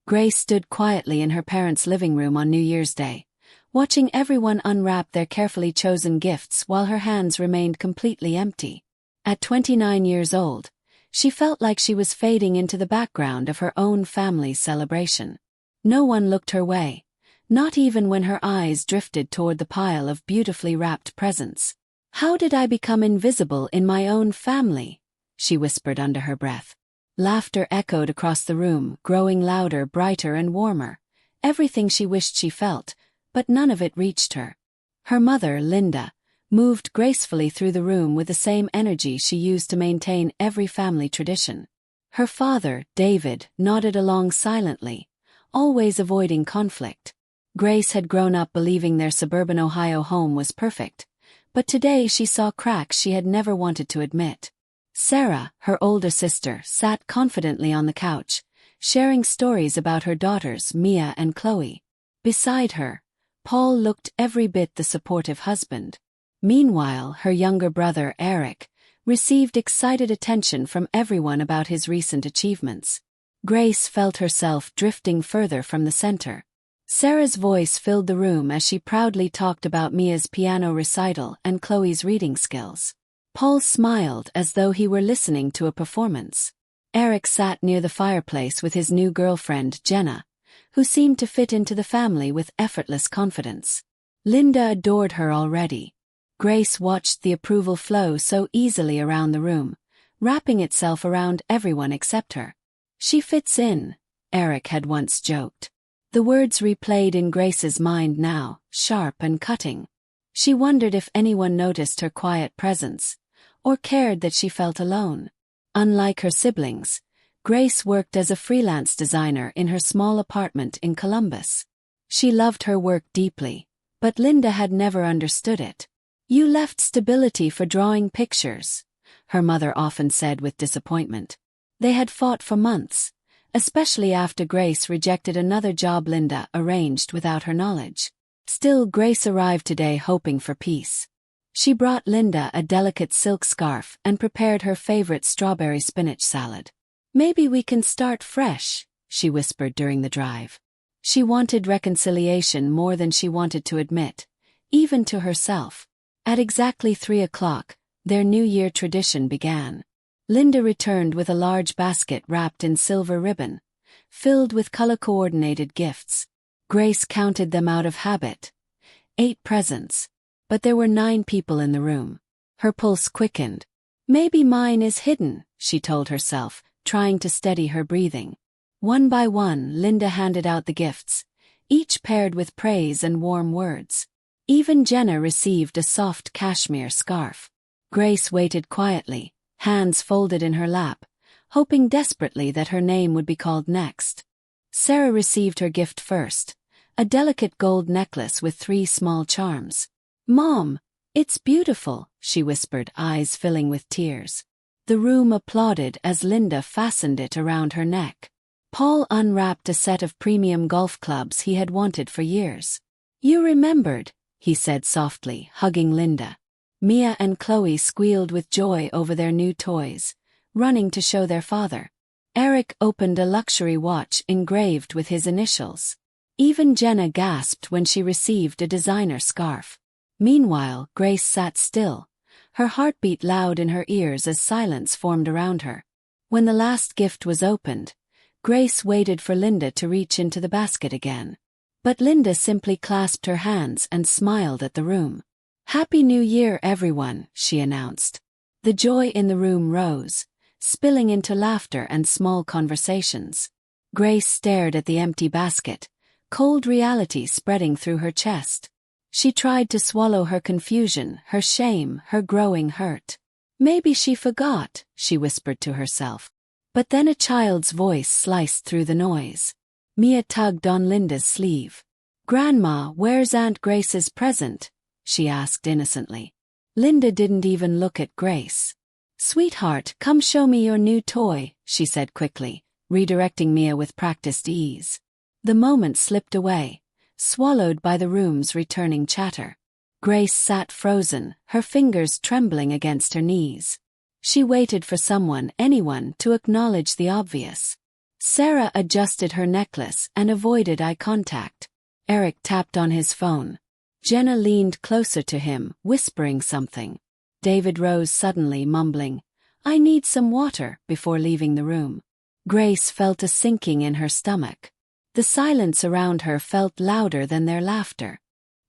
Grace stood quietly in her parents' living room on New Year's Day, watching everyone unwrap their carefully chosen gifts while her hands remained completely empty. At 29 years old, she felt like she was fading into the background of her own family's celebration. No one looked her way, not even when her eyes drifted toward the pile of beautifully wrapped presents. "How did I become invisible in my own family?" she whispered under her breath. Laughter echoed across the room, growing louder, brighter, and warmer. Everything she wished she felt, but none of it reached her. Her mother, Linda, moved gracefully through the room with the same energy she used to maintain every family tradition. Her father, David, nodded along silently, always avoiding conflict. Grace had grown up believing their suburban Ohio home was perfect, but today she saw cracks she had never wanted to admit. Sarah, her older sister, sat confidently on the couch, sharing stories about her daughters, Mia and Chloe. Beside her, Paul looked every bit the supportive husband. Meanwhile, her younger brother, Eric, received excited attention from everyone about his recent achievements. Grace felt herself drifting further from the center. Sarah's voice filled the room as she proudly talked about Mia's piano recital and Chloe's reading skills. Paul smiled as though he were listening to a performance. Eric sat near the fireplace with his new girlfriend, Jenna, who seemed to fit into the family with effortless confidence. Linda adored her already. Grace watched the approval flow so easily around the room, wrapping itself around everyone except her. "She fits in," Eric had once joked. The words replayed in Grace's mind now, sharp and cutting. She wondered if anyone noticed her quiet presence, or cared that she felt alone. Unlike her siblings, Grace worked as a freelance designer in her small apartment in Columbus. She loved her work deeply, but Linda had never understood it. "You left stability for drawing pictures," her mother often said with disappointment. They had fought for months, especially after Grace rejected another job Linda arranged without her knowledge. Still, Grace arrived today hoping for peace. She brought Linda a delicate silk scarf and prepared her favorite strawberry spinach salad. "Maybe we can start fresh," she whispered during the drive. She wanted reconciliation more than she wanted to admit, even to herself. At exactly 3 o'clock, their New Year tradition began. Linda returned with a large basket wrapped in silver ribbon, filled with color-coordinated gifts. Grace counted them out of habit. 8 presents. But there were 9 people in the room. Her pulse quickened. "Maybe mine is hidden," she told herself, trying to steady her breathing. One by one, Linda handed out the gifts, each paired with praise and warm words. Even Jenna received a soft cashmere scarf. Grace waited quietly, hands folded in her lap, hoping desperately that her name would be called next. Sarah received her gift first, a delicate gold necklace with 3 small charms. "Mom, it's beautiful," she whispered, eyes filling with tears. The room applauded as Linda fastened it around her neck. Paul unwrapped a set of premium golf clubs he had wanted for years. "You remembered," he said softly, hugging Linda. Mia and Chloe squealed with joy over their new toys, running to show their father. Eric opened a luxury watch engraved with his initials. Even Jenna gasped when she received a designer scarf. Meanwhile, Grace sat still, her heartbeat loud in her ears as silence formed around her. When the last gift was opened, Grace waited for Linda to reach into the basket again. But Linda simply clasped her hands and smiled at the room. "Happy New Year, everyone," she announced. The joy in the room rose, spilling into laughter and small conversations. Grace stared at the empty basket, cold reality spreading through her chest. She tried to swallow her confusion, her shame, her growing hurt. "Maybe she forgot," she whispered to herself. But then a child's voice sliced through the noise. Mia tugged on Linda's sleeve. "Grandma, where's Aunt Grace's present?" she asked innocently. Linda didn't even look at Grace. "Sweetheart, come show me your new toy," she said quickly, redirecting Mia with practiced ease. The moment slipped away, swallowed by the room's returning chatter. Grace sat frozen, her fingers trembling against her knees. She waited for someone, anyone, to acknowledge the obvious. Sarah adjusted her necklace and avoided eye contact. Eric tapped on his phone. Jenna leaned closer to him, whispering something. David rose suddenly, mumbling, "I need some water," before leaving the room. Grace felt a sinking in her stomach. The silence around her felt louder than their laughter.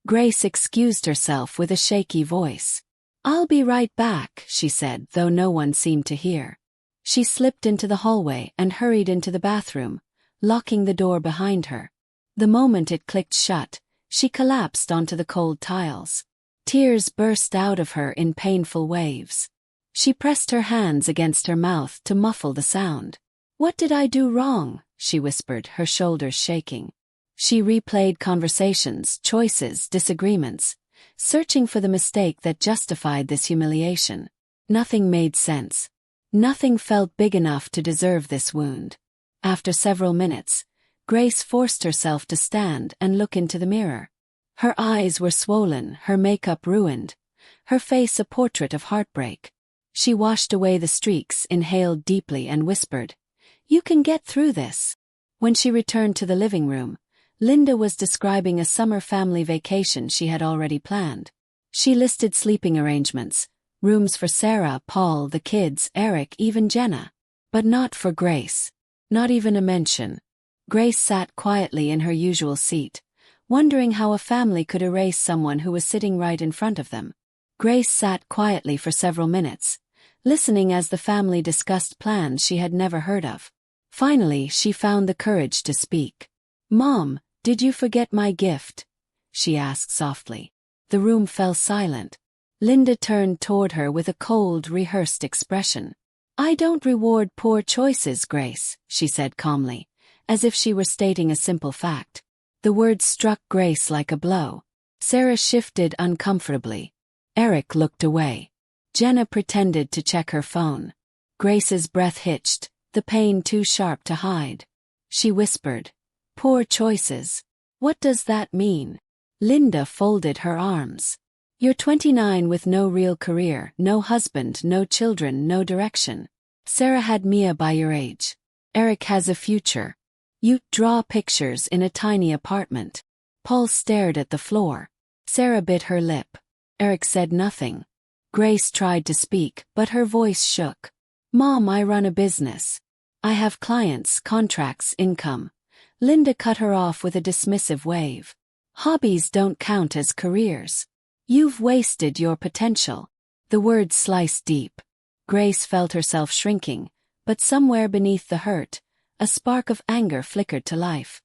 Grace excused herself with a shaky voice. "I'll be right back," she said, though no one seemed to hear. She slipped into the hallway and hurried into the bathroom, locking the door behind her. The moment it clicked shut, she collapsed onto the cold tiles. Tears burst out of her in painful waves. She pressed her hands against her mouth to muffle the sound. "What did I do wrong?" she whispered, her shoulders shaking. She replayed conversations, choices, disagreements, searching for the mistake that justified this humiliation. Nothing made sense. Nothing felt big enough to deserve this wound. After several minutes, Grace forced herself to stand and look into the mirror. Her eyes were swollen, her makeup ruined, her face a portrait of heartbreak. She washed away the streaks, inhaled deeply, and whispered, "You can get through this." When she returned to the living room, Linda was describing a summer family vacation she had already planned. She listed sleeping arrangements, rooms for Sarah, Paul, the kids, Eric, even Jenna. But not for Grace. Not even a mention. Grace sat quietly in her usual seat, wondering how a family could erase someone who was sitting right in front of them. Grace sat quietly for several minutes, listening as the family discussed plans she had never heard of. Finally, she found the courage to speak. "Mom, did you forget my gift?" she asked softly. The room fell silent. Linda turned toward her with a cold, rehearsed expression. "I don't reward poor choices, Grace," she said calmly, as if she were stating a simple fact. The words struck Grace like a blow. Sarah shifted uncomfortably. Eric looked away. Jenna pretended to check her phone. Grace's breath hitched, the pain too sharp to hide. She whispered, "Poor choices. What does that mean?" Linda folded her arms. "You're 29 with no real career, no husband, no children, no direction. Sarah had Mia by your age. Eric has a future. You draw pictures in a tiny apartment." Paul stared at the floor. Sarah bit her lip. Eric said nothing. Grace tried to speak, but her voice shook. "Mom, I run a business. I have clients, contracts, income." Linda cut her off with a dismissive wave. "Hobbies don't count as careers. You've wasted your potential." The words sliced deep. Grace felt herself shrinking, but somewhere beneath the hurt, a spark of anger flickered to life.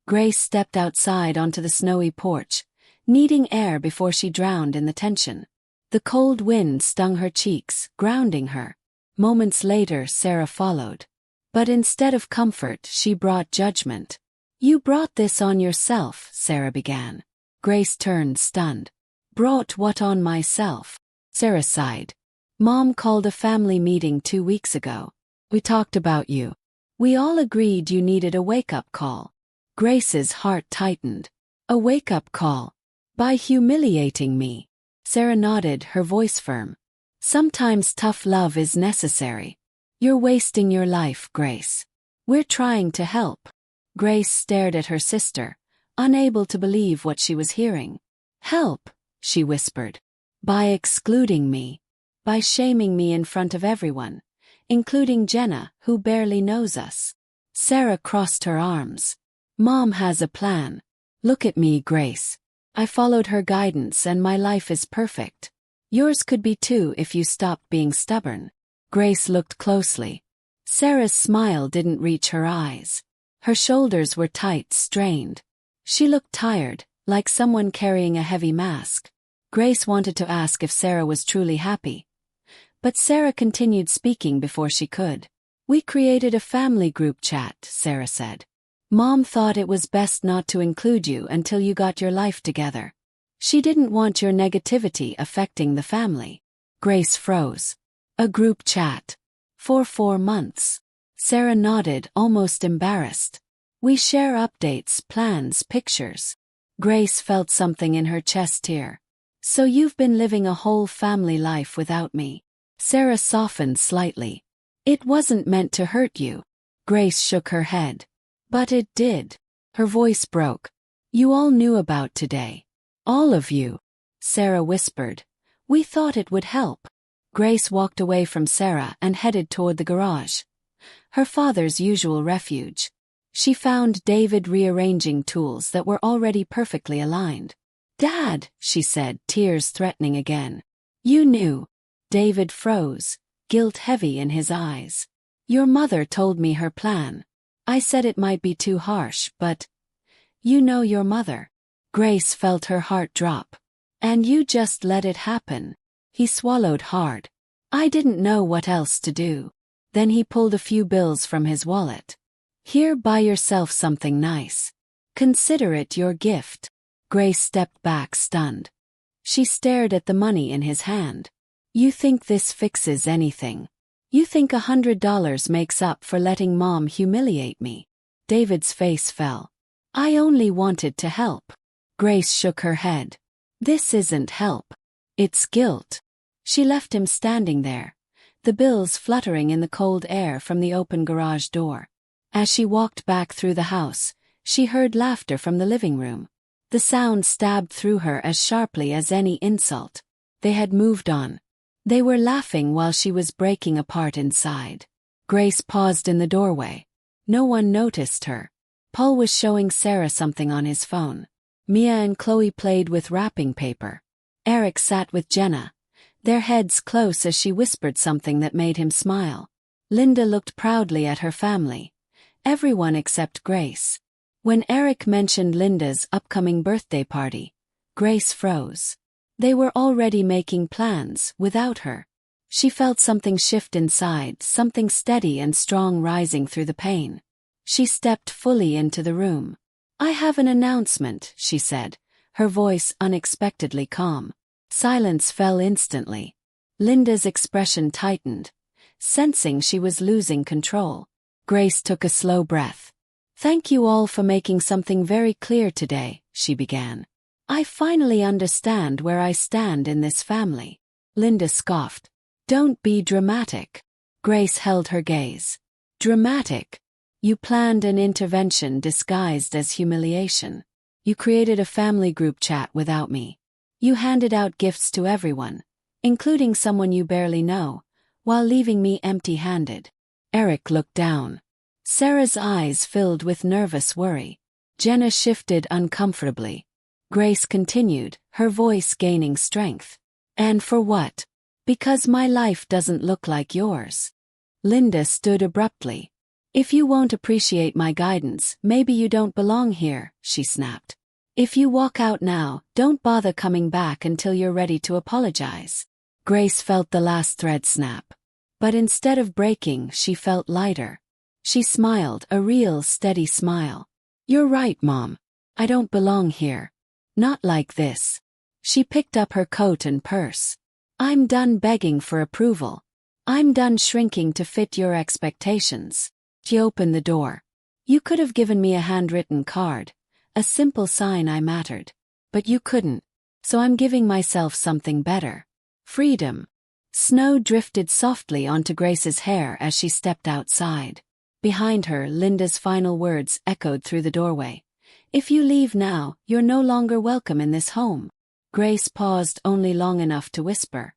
Grace stepped outside onto the snowy porch, needing air before she drowned in the tension. The cold wind stung her cheeks, grounding her. Moments later, Sarah followed. But instead of comfort, she brought judgment. "You brought this on yourself," Sarah began. Grace turned, stunned. "Brought what on myself?" Sarah sighed. "Mom called a family meeting 2 weeks ago. We talked about you. We all agreed you needed a wake-up call." Grace's heart tightened. "A wake-up call? By humiliating me?" Sarah nodded, her voice firm. "Sometimes tough love is necessary. You're wasting your life, Grace. We're trying to help." Grace stared at her sister, unable to believe what she was hearing. "Help," she whispered. "By excluding me. By shaming me in front of everyone, including Jenna, who barely knows us." Sarah crossed her arms. "Mom has a plan. Look at me, Grace. I followed her guidance and my life is perfect. Yours could be too if you stopped being stubborn." Grace looked closely. Sarah's smile didn't reach her eyes. Her shoulders were tight, strained. She looked tired, like someone carrying a heavy mask. Grace wanted to ask if Sarah was truly happy. But Sarah continued speaking before she could. "We created a family group chat," Sarah said. "Mom thought it was best not to include you until you got your life together. She didn't want your negativity affecting the family." Grace froze. "A group chat? For 4 months?" Sarah nodded, almost embarrassed. "We share updates, plans, pictures." Grace felt something in her chest tear. "So you've been living a whole family life without me?" Sarah softened slightly. "It wasn't meant to hurt you." Grace shook her head. But it did. Her voice broke. You all knew about today. All of you. Sarah whispered. We thought it would help. Grace walked away from Sarah and headed toward the garage. Her father's usual refuge. She found David rearranging tools that were already perfectly aligned. Dad, she said, tears threatening again. You knew. David froze, guilt heavy in his eyes. Your mother told me her plan. I said it might be too harsh, but... You know your mother. Grace felt her heart drop. And you just let it happen. He swallowed hard. I didn't know what else to do. Then he pulled a few bills from his wallet. Here, buy yourself something nice. Consider it your gift. Grace stepped back, stunned. She stared at the money in his hand. You think this fixes anything? You think $100 makes up for letting Mom humiliate me? David's face fell. I only wanted to help. Grace shook her head. This isn't help. It's guilt. She left him standing there, the bills fluttering in the cold air from the open garage door. As she walked back through the house, she heard laughter from the living room. The sound stabbed through her as sharply as any insult. They had moved on. They were laughing while she was breaking apart inside. Grace paused in the doorway. No one noticed her. Paul was showing Sarah something on his phone. Mia and Chloe played with wrapping paper. Eric sat with Jenna, their heads close as she whispered something that made him smile. Linda looked proudly at her family. Everyone except Grace. When Eric mentioned Linda's upcoming birthday party, Grace froze. They were already making plans without her. She felt something shift inside, something steady and strong rising through the pain. She stepped fully into the room. I have an announcement, she said, her voice unexpectedly calm. Silence fell instantly. Linda's expression tightened, sensing she was losing control. Grace took a slow breath. Thank you all for making something very clear today, she began. I finally understand where I stand in this family. Linda scoffed. Don't be dramatic. Grace held her gaze. Dramatic? You planned an intervention disguised as humiliation. You created a family group chat without me. You handed out gifts to everyone, including someone you barely know, while leaving me empty-handed. Eric looked down. Sarah's eyes filled with nervous worry. Jenna shifted uncomfortably. Grace continued, her voice gaining strength. And for what? Because my life doesn't look like yours. Linda stood abruptly. If you won't appreciate my guidance, maybe you don't belong here, she snapped. If you walk out now, don't bother coming back until you're ready to apologize. Grace felt the last thread snap. But instead of breaking, she felt lighter. She smiled, a real, steady smile. You're right, Mom. I don't belong here. Not like this. She picked up her coat and purse. I'm done begging for approval. I'm done shrinking to fit your expectations. She opened the door. You could have given me a handwritten card, a simple sign I mattered. But you couldn't. So I'm giving myself something better. Freedom. Snow drifted softly onto Grace's hair as she stepped outside. Behind her, Linda's final words echoed through the doorway. If you leave now, you're no longer welcome in this home. Grace paused only long enough to whisper,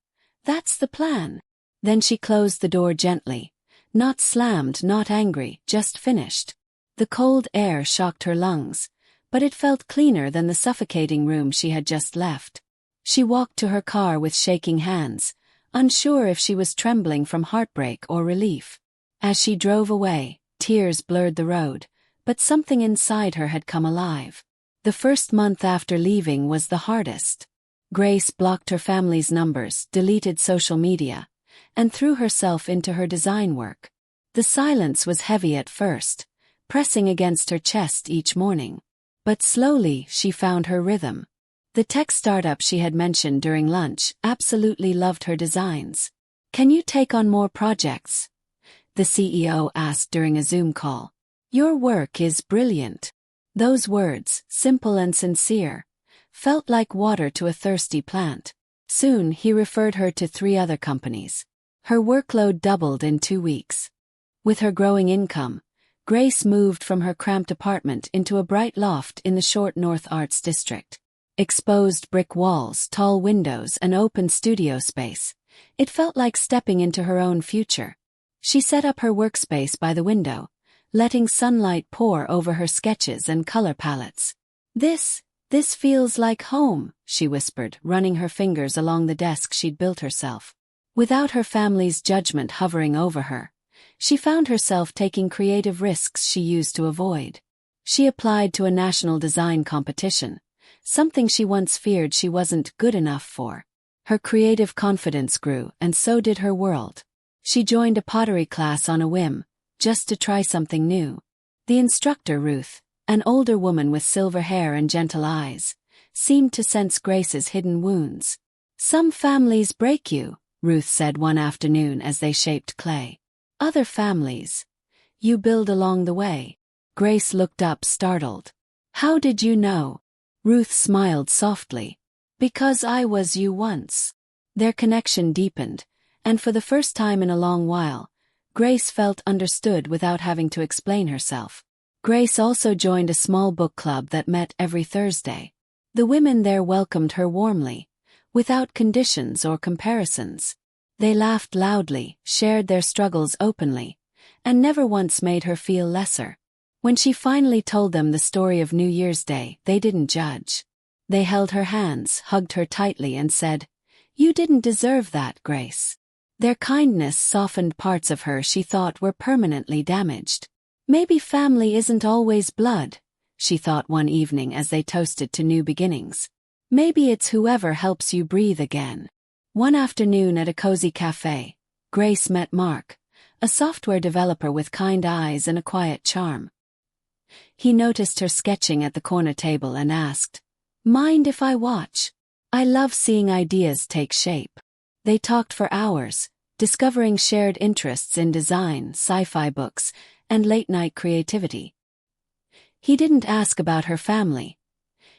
That's the plan. Then she closed the door gently. Not slammed, not angry, just finished. The cold air shocked her lungs, but it felt cleaner than the suffocating room she had just left. She walked to her car with shaking hands, unsure if she was trembling from heartbreak or relief. As she drove away, tears blurred the road, but something inside her had come alive. The first month after leaving was the hardest. Grace blocked her family's numbers, deleted social media, and threw herself into her design work. The silence was heavy at first, pressing against her chest each morning. But slowly she found her rhythm. The tech startup she had mentioned during lunch absolutely loved her designs. Can you take on more projects? The CEO asked during a Zoom call. Your work is brilliant. Those words, simple and sincere, felt like water to a thirsty plant. Soon he referred her to 3 other companies. Her workload doubled in 2 weeks. With her growing income, Grace moved from her cramped apartment into a bright loft in the short North Arts district. Exposed brick walls, tall windows, and open studio space. It felt like stepping into her own future. She set up her workspace by the window, letting sunlight pour over her sketches and color palettes. This feels like home," she whispered, running her fingers along the desk she'd built herself. Without her family's judgment hovering over her, she found herself taking creative risks she used to avoid. She applied to a national design competition, something she once feared she wasn't good enough for. Her creative confidence grew, and so did her world. She joined a pottery class on a whim, just to try something new. The instructor, Ruth, an older woman with silver hair and gentle eyes, seemed to sense Grace's hidden wounds. "Some families break you," Ruth said one afternoon as they shaped clay. "Other families, you build along the way." Grace looked up, startled. "How did you know?" Ruth smiled softly. "Because I was you once." Their connection deepened, and for the first time in a long while, Grace felt understood without having to explain herself. Grace also joined a small book club that met every Thursday. The women there welcomed her warmly, without conditions or comparisons. They laughed loudly, shared their struggles openly, and never once made her feel lesser. When she finally told them the story of New Year's Day, they didn't judge. They held her hands, hugged her tightly, and said, "You didn't deserve that, Grace." Their kindness softened parts of her she thought were permanently damaged. "Maybe family isn't always blood," she thought one evening as they toasted to new beginnings. "Maybe it's whoever helps you breathe again." One afternoon at a cozy cafe, Grace met Mark, a software developer with kind eyes and a quiet charm. He noticed her sketching at the corner table and asked, "Mind if I watch? I love seeing ideas take shape." They talked for hours, discovering shared interests in design, sci-fi books, and late-night creativity. He didn't ask about her family.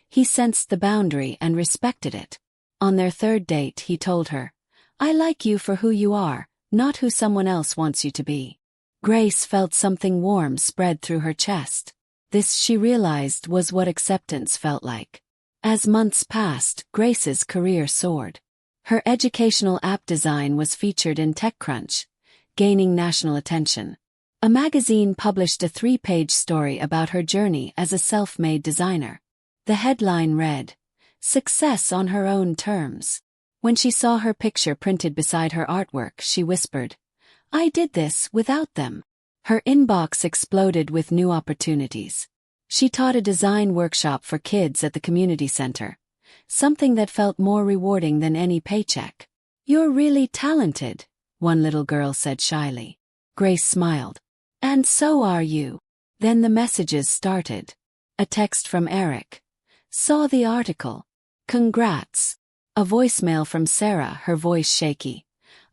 He sensed the boundary and respected it. On their third date, he told her, "I like you for who you are, not who someone else wants you to be." Grace felt something warm spread through her chest. This, she realized, was what acceptance felt like. As months passed, Grace's career soared. Her educational app design was featured in TechCrunch, gaining national attention. A magazine published a 3-page story about her journey as a self-made designer. The headline read, "Success on her own terms." When she saw her picture printed beside her artwork, she whispered, "I did this without them." Her inbox exploded with new opportunities. She taught a design workshop for kids at the community center, something that felt more rewarding than any paycheck. "You're really talented," one little girl said shyly. Grace smiled. "And so are you." Then the messages started. A text from Eric. "Saw the article. Congrats." A voicemail from Sarah, her voice shaky.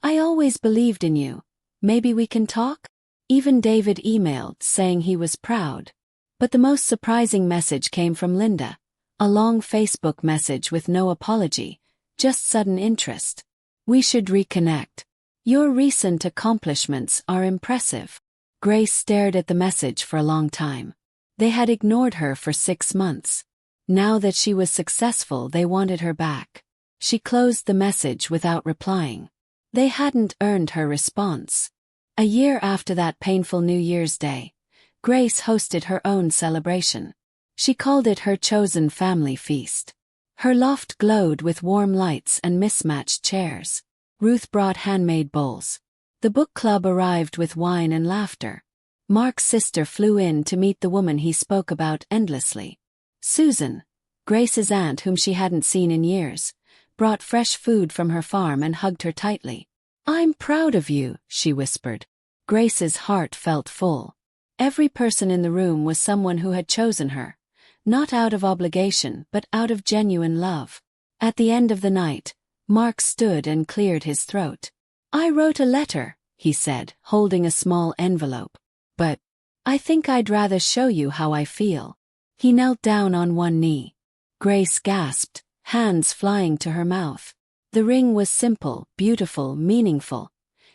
"I always believed in you. Maybe we can talk?" Even David emailed, saying he was proud. But the most surprising message came from Linda. A long Facebook message with no apology, just sudden interest. "We should reconnect. Your recent accomplishments are impressive." Grace stared at the message for a long time. They had ignored her for 6 months. Now that she was successful, they wanted her back. She closed the message without replying. They hadn't earned her response. A year after that painful New Year's Day, Grace hosted her own celebration. She called it her chosen family feast. Her loft glowed with warm lights and mismatched chairs. Ruth brought handmade bowls. The book club arrived with wine and laughter. Mark's sister flew in to meet the woman he spoke about endlessly. Susan, Grace's aunt whom she hadn't seen in years, brought fresh food from her farm and hugged her tightly. "I'm proud of you," she whispered. Grace's heart felt full. Every person in the room was someone who had chosen her, not out of obligation but out of genuine love. At the end of the night, Mark stood and cleared his throat. "I wrote a letter," he said, holding a small envelope. "But I think I'd rather show you how I feel." He knelt down on one knee. Grace gasped, hands flying to her mouth. The ring was simple, beautiful, meaningful.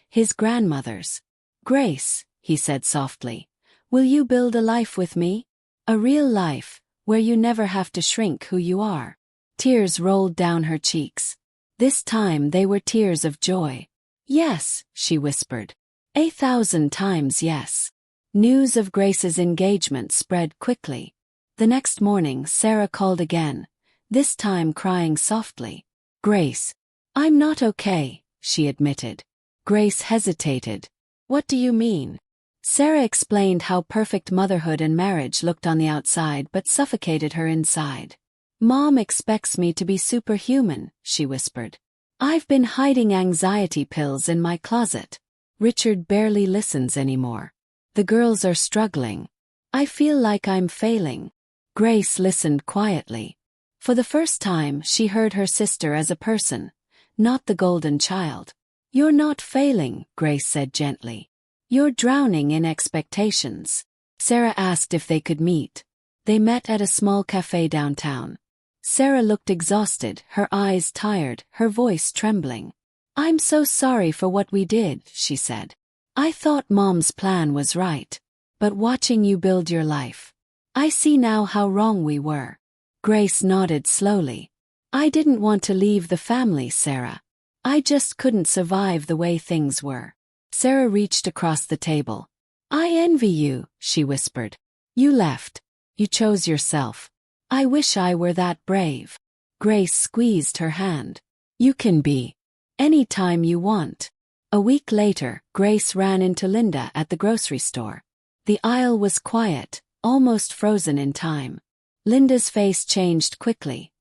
His grandmother's. "Grace," he said softly, Will you build a life with me? A real life, where you never have to shrink who you are. Tears rolled down her cheeks. This time they were tears of joy. Yes, she whispered. 1,000 times yes. News of Grace's engagement spread quickly. The next morning Sarah called again, this time crying softly. Grace. I'm not okay, she admitted. Grace hesitated. What do you mean? Sarah explained how perfect motherhood and marriage looked on the outside but suffocated her inside. Mom expects me to be superhuman, she whispered. I've been hiding anxiety pills in my closet. Richard barely listens anymore. The girls are struggling. I feel like I'm failing. Grace listened quietly. For the first time she heard her sister as a person, not the golden child. You're not failing, Grace said gently. You're drowning in expectations. Sarah asked if they could meet. They met at a small cafe downtown. Sarah looked exhausted, her eyes tired, her voice trembling. I'm so sorry for what we did, she said. I thought Mom's plan was right. But watching you build your life, I see now how wrong we were. Grace nodded slowly. I didn't want to leave the family, Sarah. I just couldn't survive the way things were. Sarah reached across the table. I envy you, she whispered. You left. You chose yourself. I wish I were that brave. Grace squeezed her hand. You can be. Any time you want. A week later, Grace ran into Linda at the grocery store. The aisle was quiet, almost frozen in time. Linda's face changed quickly.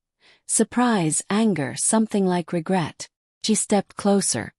Surprise, anger, something like regret. She stepped closer.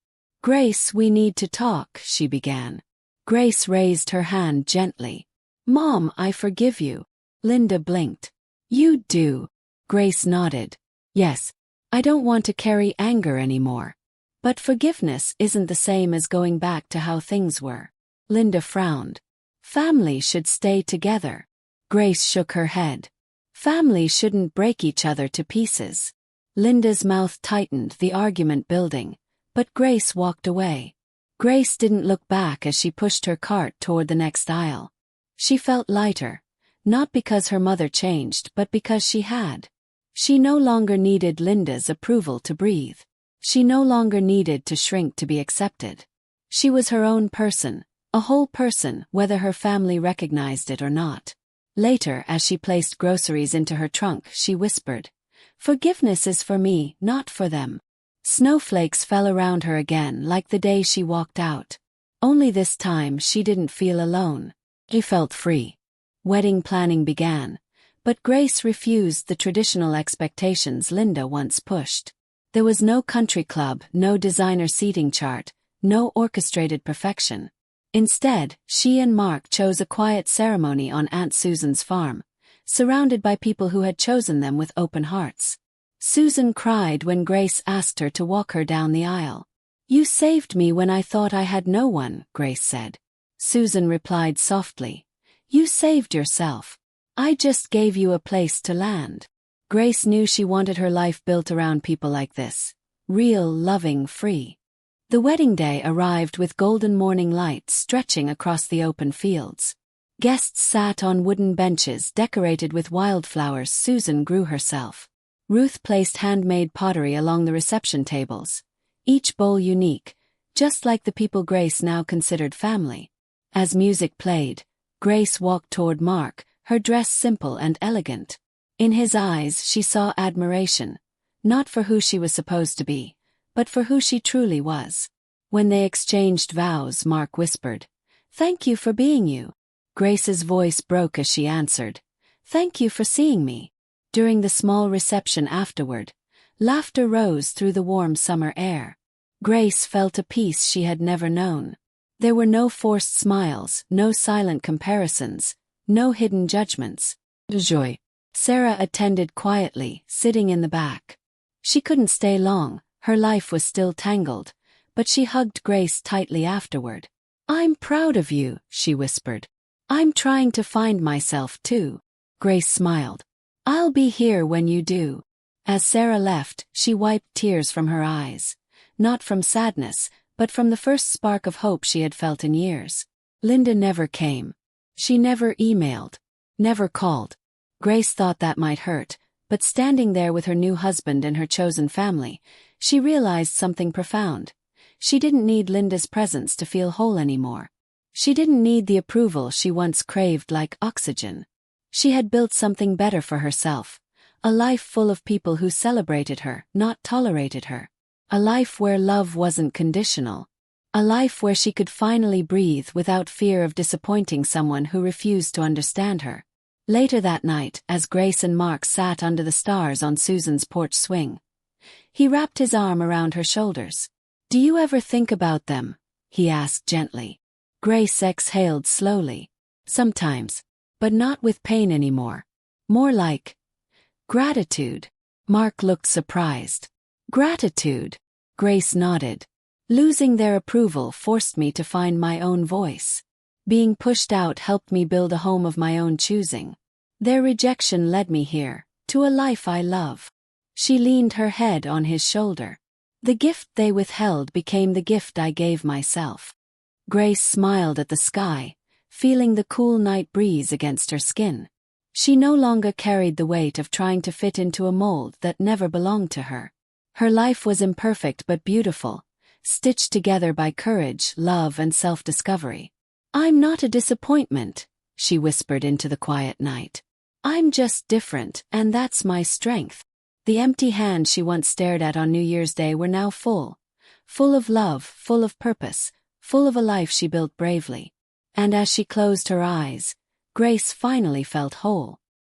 Grace, we need to talk, she began. Grace raised her hand gently. Mom, I forgive you. Linda blinked. You do. Grace nodded. Yes, I don't want to carry anger anymore. But forgiveness isn't the same as going back to how things were. Linda frowned. Family should stay together. Grace shook her head. Family shouldn't break each other to pieces. Linda's mouth tightened, the argument building. But Grace walked away. Grace didn't look back as she pushed her cart toward the next aisle. She felt lighter, not because her mother changed but because she had. She no longer needed Linda's approval to breathe. She no longer needed to shrink to be accepted. She was her own person, a whole person, whether her family recognized it or not. Later, as she placed groceries into her trunk, she whispered, Forgiveness is for me, not for them. Snowflakes fell around her again like the day she walked out. Only this time she didn't feel alone. She felt free. Wedding planning began, but Grace refused the traditional expectations Linda once pushed. There was no country club, no designer seating chart, no orchestrated perfection. Instead, she and Mark chose a quiet ceremony on Aunt Susan's farm, surrounded by people who had chosen them with open hearts. Susan cried when Grace asked her to walk her down the aisle. You saved me when I thought I had no one, Grace said. Susan replied softly. You saved yourself. I just gave you a place to land. Grace knew she wanted her life built around people like this. Real, loving, free. The wedding day arrived with golden morning light stretching across the open fields. Guests sat on wooden benches decorated with wildflowers Susan grew herself. Ruth placed handmade pottery along the reception tables, each bowl unique, just like the people Grace now considered family. As music played, Grace walked toward Mark, her dress simple and elegant. In his eyes she saw admiration, not for who she was supposed to be, but for who she truly was. When they exchanged vows, Mark whispered, Thank you for being you. Grace's voice broke as she answered, Thank you for seeing me. During the small reception afterward, laughter rose through the warm summer air. Grace felt a peace she had never known. There were no forced smiles, no silent comparisons, no hidden judgments. Joy. Sarah attended quietly, sitting in the back. She couldn't stay long, her life was still tangled, but she hugged Grace tightly afterward. I'm proud of you, she whispered. I'm trying to find myself too. Grace smiled. I'll be here when you do. As Sarah left, she wiped tears from her eyes. Not from sadness, but from the first spark of hope she had felt in years. Linda never came. She never emailed, never called. Grace thought that might hurt, but standing there with her new husband and her chosen family, she realized something profound. She didn't need Linda's presence to feel whole anymore. She didn't need the approval she once craved like oxygen. She had built something better for herself, a life full of people who celebrated her, not tolerated her. A life where love wasn't conditional. A life where she could finally breathe without fear of disappointing someone who refused to understand her. Later that night, as Grace and Mark sat under the stars on Susan's porch swing, he wrapped his arm around her shoulders. "Do you ever think about them?" he asked gently. Grace exhaled slowly. "Sometimes. But not with pain anymore. More like gratitude." Mark looked surprised. "Gratitude?" Grace nodded. "Losing their approval forced me to find my own voice. Being pushed out helped me build a home of my own choosing. Their rejection led me here, to a life I love." She leaned her head on his shoulder. "The gift they withheld became the gift I gave myself." Grace smiled at the sky, feeling the cool night breeze against her skin. She no longer carried the weight of trying to fit into a mold that never belonged to her. Her life was imperfect but beautiful, stitched together by courage, love, and self-discovery. "I'm not a disappointment," she whispered into the quiet night. "I'm just different, and that's my strength." The empty hands she once stared at on New Year's Day were now full. Full of love, full of purpose, full of a life she built bravely. And as she closed her eyes, Grace finally felt whole.